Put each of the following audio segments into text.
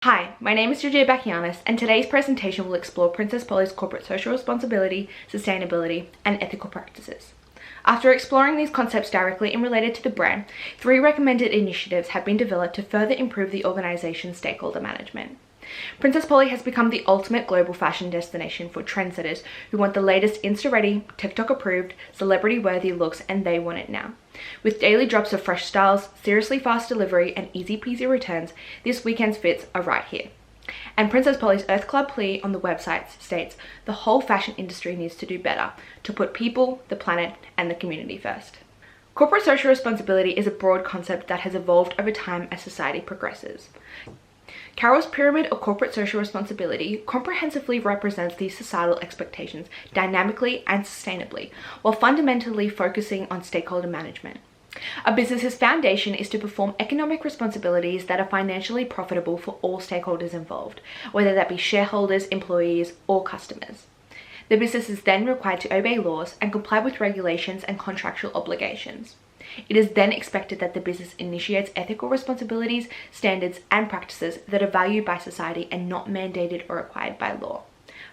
Hi, my name is Georgia Bakagiannis, and today's presentation will explore Princess Polly's corporate social responsibility, sustainability, and ethical practices. After exploring these concepts directly and related to the brand, 3 recommended initiatives have been developed to further improve the organization's stakeholder management. Princess Polly has become the ultimate global fashion destination for trendsetters who want the latest Insta-ready, TikTok-approved, celebrity-worthy looks, and they want it now. With daily drops of fresh styles, seriously fast delivery, and easy-peasy returns, this weekend's fits are right here. And Princess Polly's Earth Club plea on the website states, the whole fashion industry needs to do better to put people, the planet, and the community first. Corporate social responsibility is a broad concept that has evolved over time as society progresses. Carroll's Pyramid of Corporate Social Responsibility comprehensively represents these societal expectations dynamically and sustainably, while fundamentally focusing on stakeholder management. A business's foundation is to perform economic responsibilities that are financially profitable for all stakeholders involved, whether that be shareholders, employees, or customers. The business is then required to obey laws and comply with regulations and contractual obligations. It is then expected that the business initiates ethical responsibilities, standards, and practices that are valued by society and not mandated or required by law.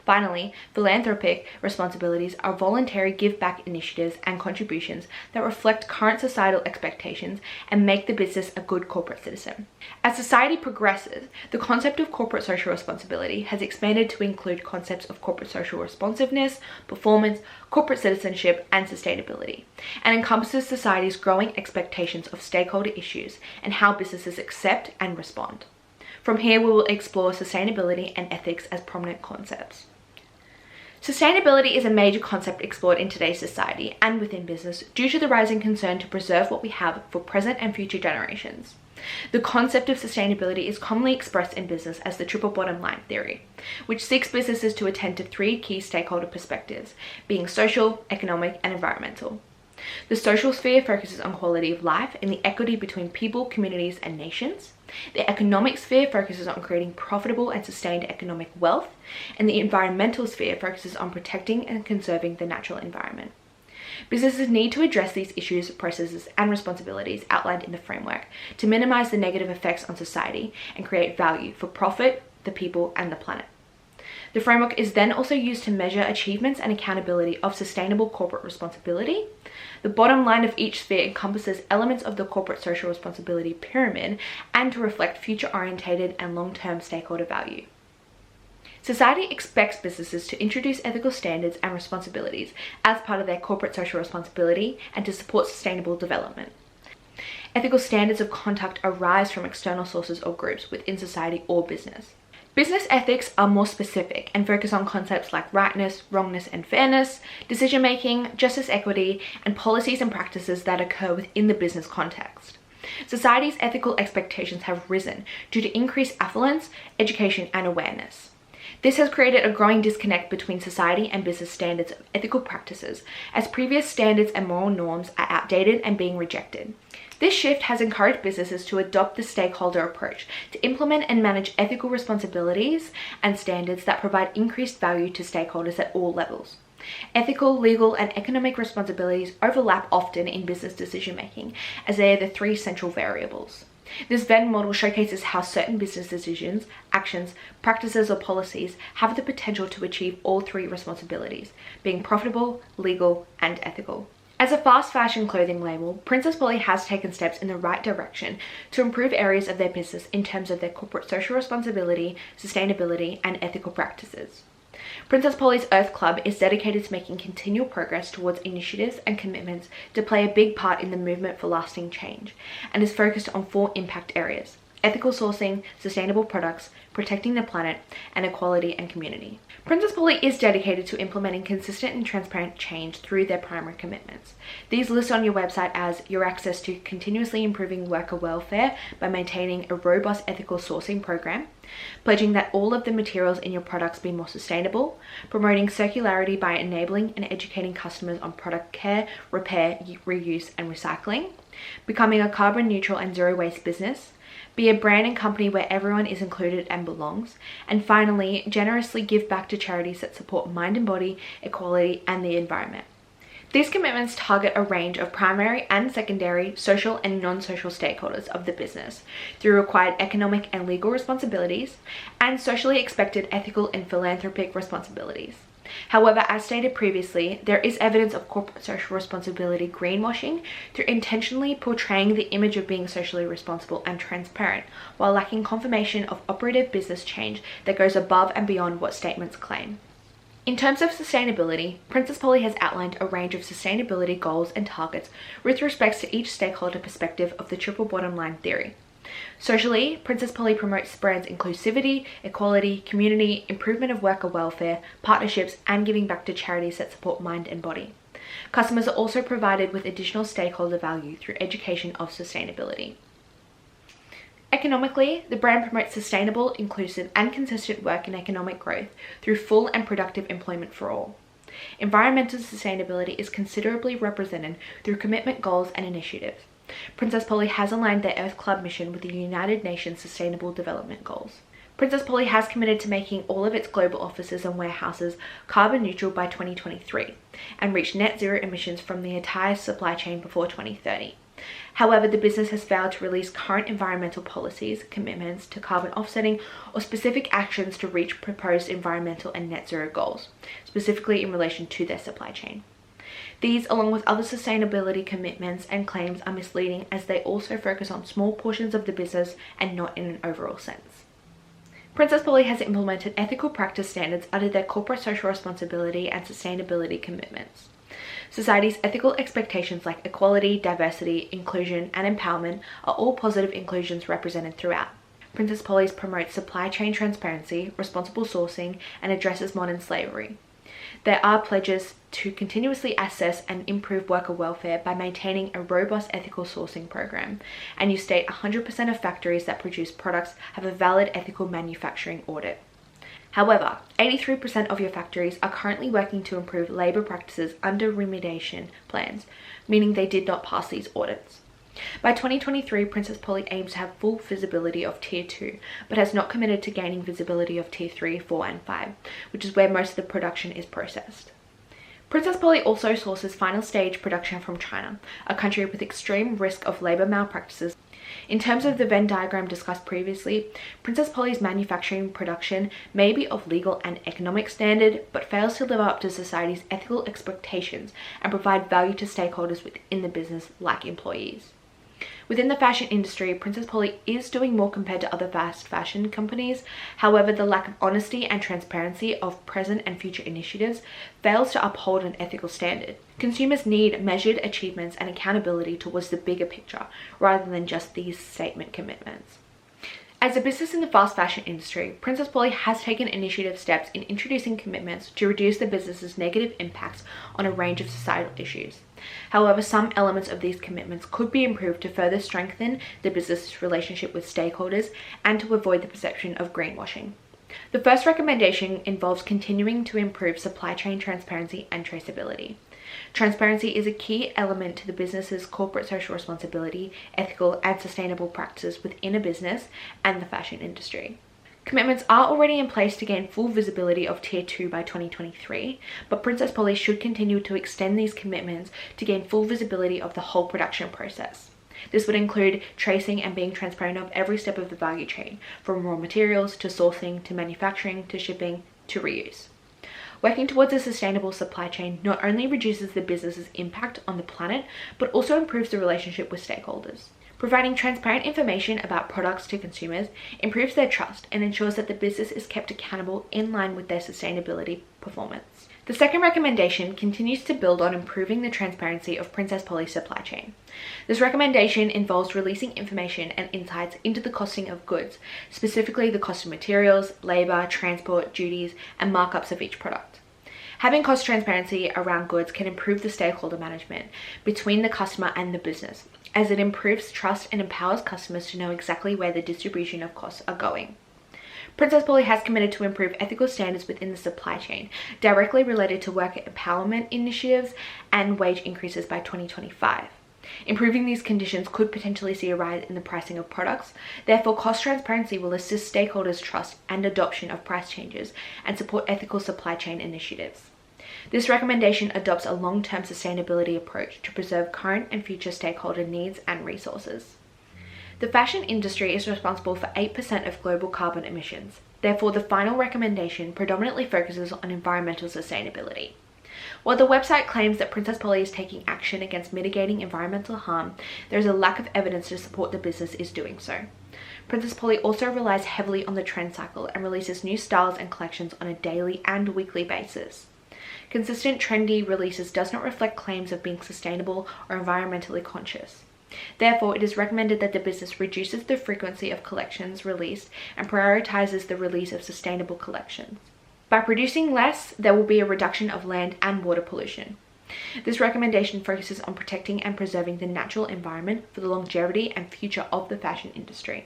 Finally, philanthropic responsibilities are voluntary give-back initiatives and contributions that reflect current societal expectations and make the business a good corporate citizen. As society progresses, the concept of corporate social responsibility has expanded to include concepts of corporate social responsiveness, performance, corporate citizenship, and sustainability, and encompasses society's growing expectations of stakeholder issues and how businesses accept and respond. From here, we will explore sustainability and ethics as prominent concepts. Sustainability is a major concept explored in today's society and within business due to the rising concern to preserve what we have for present and future generations. The concept of sustainability is commonly expressed in business as the triple bottom line theory, which seeks businesses to attend to 3 key stakeholder perspectives, being social, economic, and environmental. The social sphere focuses on quality of life and the equity between people, communities, and nations. The economic sphere focuses on creating profitable and sustained economic wealth, and the environmental sphere focuses on protecting and conserving the natural environment. Businesses need to address these issues, processes, and responsibilities outlined in the framework to minimize the negative effects on society and create value for profit, the people, and the planet. The framework is then also used to measure achievements and accountability of sustainable corporate responsibility. The bottom line of each sphere encompasses elements of the corporate social responsibility pyramid and to reflect future-orientated and long-term stakeholder value. Society expects businesses to introduce ethical standards and responsibilities as part of their corporate social responsibility and to support sustainable development. Ethical standards of conduct arise from external sources or groups within society or business. Business ethics are more specific and focus on concepts like rightness, wrongness, and fairness, decision-making, justice, equity, and policies and practices that occur within the business context. Society's ethical expectations have risen due to increased affluence, education, and awareness. This has created a growing disconnect between society and business standards of ethical practices, as previous standards and moral norms are outdated and being rejected. This shift has encouraged businesses to adopt the stakeholder approach to implement and manage ethical responsibilities and standards that provide increased value to stakeholders at all levels. Ethical, legal, and economic responsibilities overlap often in business decision-making, as they are the 3 central variables. This Venn model showcases how certain business decisions, actions, practices, or policies have the potential to achieve all 3 responsibilities, being profitable, legal, and ethical. As a fast fashion clothing label, Princess Polly has taken steps in the right direction to improve areas of their business in terms of their corporate social responsibility, sustainability, and ethical practices. Princess Polly's Earth Club is dedicated to making continual progress towards initiatives and commitments to play a big part in the movement for lasting change, and is focused on 4 impact areas: ethical sourcing, sustainable products, protecting the planet, and equality and community. Princess Polly is dedicated to implementing consistent and transparent change through their primary commitments. These list on your website as your access to continuously improving worker welfare by maintaining a robust ethical sourcing program, pledging that all of the materials in your products be more sustainable, promoting circularity by enabling and educating customers on product care, repair, reuse, and recycling, becoming a carbon neutral and zero waste business, be a brand and company where everyone is included and belongs, and finally, generously give back to charities that support mind and body, equality, and the environment. These commitments target a range of primary and secondary social and non-social stakeholders of the business through required economic and legal responsibilities and socially expected ethical and philanthropic responsibilities. However, as stated previously, there is evidence of corporate social responsibility greenwashing through intentionally portraying the image of being socially responsible and transparent, while lacking confirmation of operative business change that goes above and beyond what statements claim. In terms of sustainability, Princess Polly has outlined a range of sustainability goals and targets with respect to each stakeholder perspective of the triple bottom line theory. Socially, Princess Polly promotes brands' inclusivity, equality, community, improvement of worker welfare, partnerships, and giving back to charities that support mind and body. Customers are also provided with additional stakeholder value through education of sustainability. Economically, the brand promotes sustainable, inclusive, and consistent work and economic growth through full and productive employment for all. Environmental sustainability is considerably represented through commitment goals and initiatives. Princess Polly has aligned their Earth Club mission with the United Nations Sustainable Development Goals. Princess Polly has committed to making all of its global offices and warehouses carbon neutral by 2023 and reach net zero emissions from the entire supply chain before 2030. However, the business has failed to release current environmental policies, commitments to carbon offsetting, or specific actions to reach proposed environmental and net zero goals, specifically in relation to their supply chain. These, along with other sustainability commitments and claims, are misleading as they also focus on small portions of the business and not in an overall sense. Princess Polly has implemented ethical practice standards under their corporate social responsibility and sustainability commitments. Society's ethical expectations like equality, diversity, inclusion, and empowerment are all positive inclusions represented throughout. Princess Polly's promotes supply chain transparency, responsible sourcing, and addresses modern slavery. There are pledges to continuously assess and improve worker welfare by maintaining a robust ethical sourcing program, and you state 100% of factories that produce products have a valid ethical manufacturing audit. However, 83% of your factories are currently working to improve labour practices under remediation plans, meaning they did not pass these audits. By 2023, Princess Polly aims to have full visibility of Tier 2, but has not committed to gaining visibility of Tier 3, 4 and 5, which is where most of the production is processed. Princess Polly also sources final stage production from China, a country with extreme risk of labour malpractices. In terms of the Venn diagram discussed previously, Princess Polly's manufacturing production may be of legal and economic standard, but fails to live up to society's ethical expectations and provide value to stakeholders within the business like employees. Within the fashion industry, Princess Polly is doing more compared to other fast fashion companies. However, the lack of honesty and transparency of present and future initiatives fails to uphold an ethical standard. Consumers need measured achievements and accountability towards the bigger picture, rather than just these statement commitments. As a business in the fast fashion industry, Princess Polly has taken initiative steps in introducing commitments to reduce the business's negative impacts on a range of societal issues. However, some elements of these commitments could be improved to further strengthen the business's relationship with stakeholders and to avoid the perception of greenwashing. The first recommendation involves continuing to improve supply chain transparency and traceability. Transparency is a key element to the business's corporate social responsibility, ethical and sustainable practices within a business and the fashion industry. Commitments are already in place to gain full visibility of Tier 2 by 2023, but Princess Polly should continue to extend these commitments to gain full visibility of the whole production process. This would include tracing and being transparent of every step of the value chain, from raw materials to sourcing to manufacturing to shipping to reuse. Working towards a sustainable supply chain not only reduces the business's impact on the planet, but also improves the relationship with stakeholders. Providing transparent information about products to consumers improves their trust and ensures that the business is kept accountable in line with their sustainability performance. The second recommendation continues to build on improving the transparency of Princess Polly's supply chain. This recommendation involves releasing information and insights into the costing of goods, specifically the cost of materials, labor, transport, duties, and markups of each product. Having cost transparency around goods can improve the stakeholder management between the customer and the business, as it improves trust and empowers customers to know exactly where the distribution of costs are going. Princess Polly has committed to improve ethical standards within the supply chain, directly related to worker empowerment initiatives and wage increases by 2025. Improving these conditions could potentially see a rise in the pricing of products. Therefore, cost transparency will assist stakeholders' trust and adoption of price changes and support ethical supply chain initiatives. This recommendation adopts a long-term sustainability approach to preserve current and future stakeholder needs and resources. The fashion industry is responsible for 8% of global carbon emissions. Therefore, the final recommendation predominantly focuses on environmental sustainability. While the website claims that Princess Polly is taking action against mitigating environmental harm, there is a lack of evidence to support the business is doing so. Princess Polly also relies heavily on the trend cycle and releases new styles and collections on a daily and weekly basis. Consistent trendy releases does not reflect claims of being sustainable or environmentally conscious. Therefore, it is recommended that the business reduces the frequency of collections released and prioritizes the release of sustainable collections. By producing less, there will be a reduction of land and water pollution. This recommendation focuses on protecting and preserving the natural environment for the longevity and future of the fashion industry.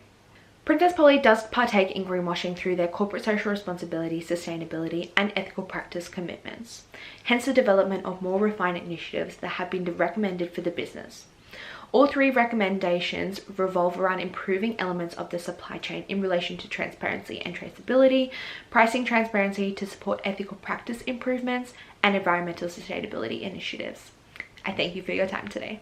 Princess Polly does partake in greenwashing through their corporate social responsibility, sustainability, and ethical practice commitments, hence the development of more refined initiatives that have been recommended for the business. All three recommendations revolve around improving elements of the supply chain in relation to transparency and traceability, pricing transparency to support ethical practice improvements, and environmental sustainability initiatives. I thank you for your time today.